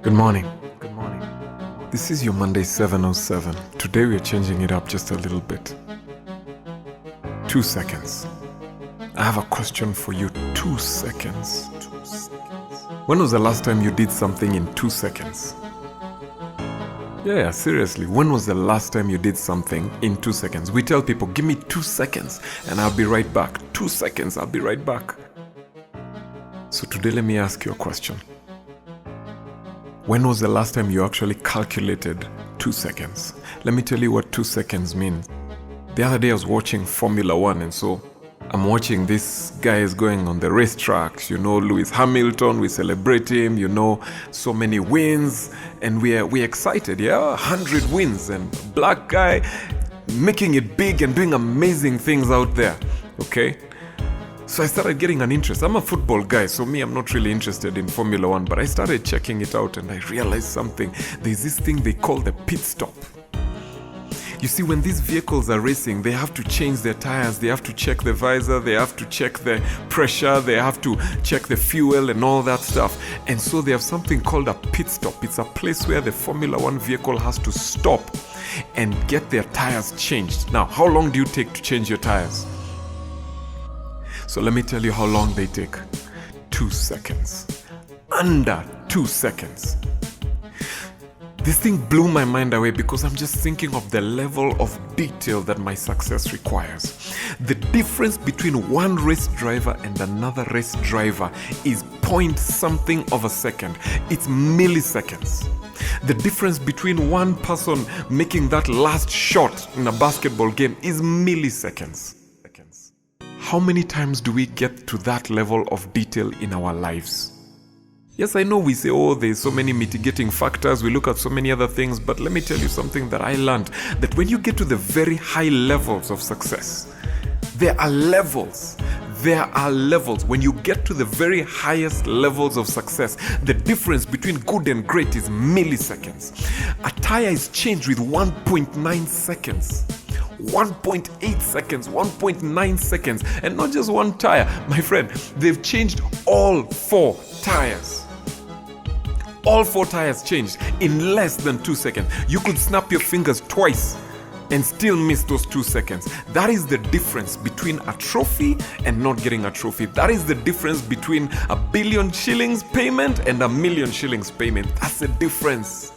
Good morning. Good morning. This is your Monday 7:07. Today we're changing it up just a little bit. 2 seconds. I have a question for you. 2 seconds. When was the last time you did something in 2 seconds? Yeah, seriously. When was the last time you did something in 2 seconds? We tell people, give me 2 seconds and I'll be right back. 2 seconds, I'll be right back. So today let me ask you a question. When was the last time you actually calculated 2 seconds? Let me tell you what 2 seconds mean. The other day I was watching Formula One, and so I'm watching these guys going on the racetracks. You know, Lewis Hamilton, we celebrate him, you know, so many wins, and we're excited, yeah? 100 wins, and black guy making it big and doing amazing things out there, okay? So I started getting an interest. I'm a football guy, so I'm not really interested in Formula One, but I started checking it out and I realized something. There's this thing they call the pit stop. You see, when these vehicles are racing, they have to change their tires, they have to check the visor, they have to check the pressure, they have to check the fuel and all that stuff. And so they have something called a pit stop. It's a place where the Formula One vehicle has to stop and get their tires changed. Now, how long do you take to change your tires? So let me tell you how long they take. 2 seconds. Under 2 seconds. This thing blew my mind away because I'm just thinking of the level of detail that my success requires. The difference between one race driver and another race driver is point something of a second. It's milliseconds. The difference between one person making that last shot in a basketball game is milliseconds. How many times do we get to that level of detail in our lives? Yes, I know we say, there's so many mitigating factors, we look at so many other things, but let me tell you something that I learned, that when you get to the very high levels of success, there are levels. When you get to the very highest levels of success, the difference between good and great is milliseconds. A tire is changed with 1.9 seconds. 1.8 seconds, 1.9 seconds, and not just one tire. My friend, they've changed all 4 tires. All 4 tires changed in less than 2 seconds. You could snap your fingers twice and still miss those 2 seconds. That is the difference between a trophy and not getting a trophy. That is the difference between $1 billion shillings payment and $1 million shillings payment. That's the difference.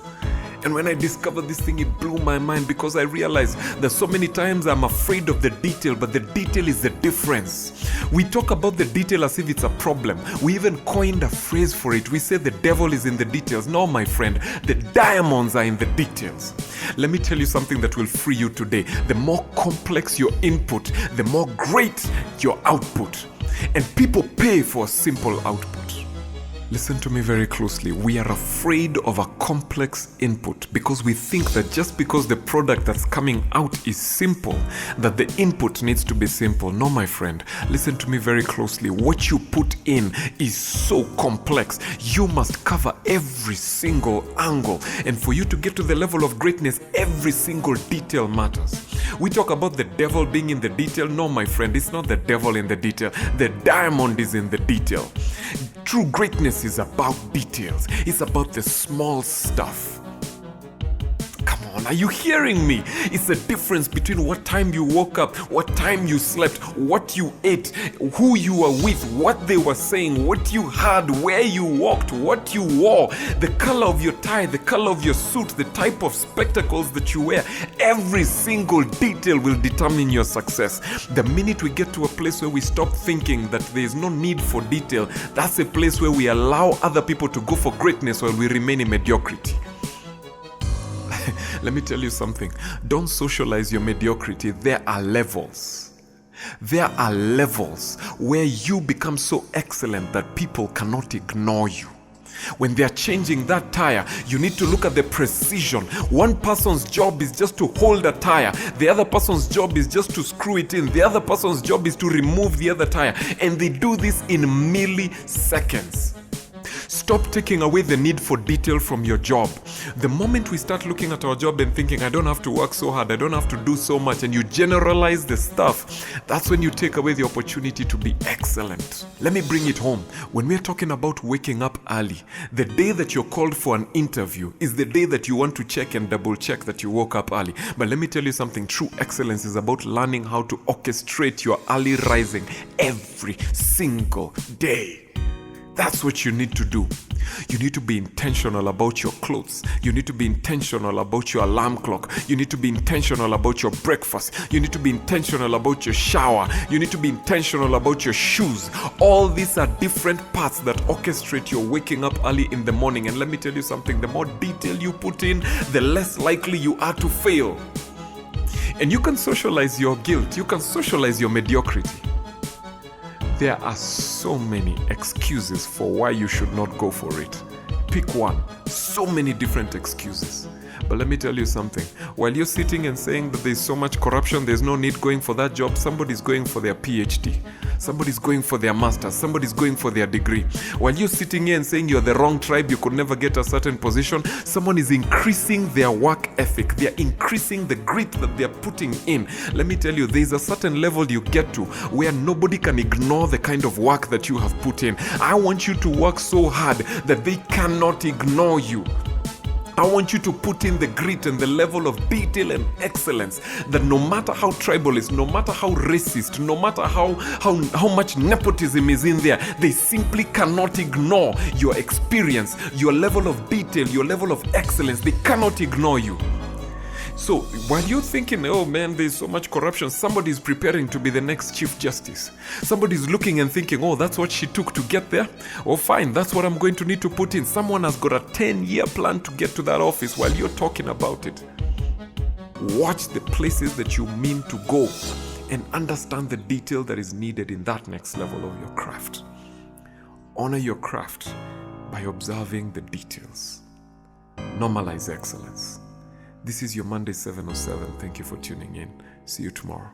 And when I discovered this thing, it blew my mind because I realized that so many times I'm afraid of the detail, but the detail is the difference. We talk about the detail as if it's a problem. We even coined a phrase for it. We say the devil is in the details. No, my friend, the diamonds are in the details. Let me tell you something that will free you today. The more complex your input, the more great your output. And people pay for a simple output. Listen to me very closely. We are afraid of a complex input because we think that just because the product that's coming out is simple, that the input needs to be simple. No, my friend. Listen to me very closely. What you put in is so complex. You must cover every single angle. And for you to get to the level of greatness, every single detail matters. We talk about the devil being in the detail. No, my friend, it's not the devil in the detail. The diamond is in the detail. True greatness is about details. It's about the small stuff. Come on, are you hearing me? It's the difference between what time you woke up, what time you slept, what you ate, who you were with, what they were saying, what you had, where you walked, what you wore, the color of your tie, the color of your suit, the type of spectacles that you wear. Every single detail will determine your success. The minute we get to a place where we stop thinking that there is no need for detail, that's a place where we allow other people to go for greatness while we remain in mediocrity. Let me tell you something. Don't socialize your mediocrity. There are levels. There are levels where you become so excellent that people cannot ignore you. When they are changing that tire, you need to look at the precision. One person's job is just to hold a tire. The other person's job is just to screw it in. The other person's job is to remove the other tire. And they do this in milliseconds. Stop taking away the need for detail from your job. The moment we start looking at our job and thinking, I don't have to work so hard, I don't have to do so much, and you generalize the stuff, that's when you take away the opportunity to be excellent. Let me bring it home. When we're talking about waking up early, the day that you're called for an interview is the day that you want to check and double check that you woke up early. But let me tell you something, true excellence is about learning how to orchestrate your early rising every single day. That's what you need to do. You need to be intentional about your clothes. You need to be intentional about your alarm clock. You need to be intentional about your breakfast. You need to be intentional about your shower. You need to be intentional about your shoes. All these are different parts that orchestrate your waking up early in the morning. And let me tell you something, the more detail you put in, the less likely you are to fail. And you can socialize your guilt. You can socialize your mediocrity. There are so many excuses for why you should not go for it. Pick one. So many different excuses. But let me tell you something. While you're sitting and saying that there's so much corruption, there's no need going for that job, somebody's going for their PhD. Somebody's going for their master's. Somebody's going for their degree. While you're sitting here and saying you're the wrong tribe, you could never get a certain position, someone is increasing their work ethic. They're increasing the grit that they're putting in. Let me tell you, there's a certain level you get to where nobody can ignore the kind of work that you have put in. I want you to work so hard that they cannot ignore you. I want you to put in the grit and the level of detail and excellence that no matter how tribalist, no matter how racist, no matter how much nepotism is in there, they simply cannot ignore your experience, your level of detail, your level of excellence. They cannot ignore you. So while you're thinking, oh man, there's so much corruption, somebody's preparing to be the next Chief Justice. Somebody's looking and thinking, oh, that's what she took to get there. Oh, fine, that's what I'm going to need to put in. Someone has got a 10-year plan to get to that office while you're talking about it. Watch the places that you mean to go and understand the detail that is needed in that next level of your craft. Honor your craft by observing the details. Normalize excellence. This is your Monday 707. Thank you for tuning in. See you tomorrow.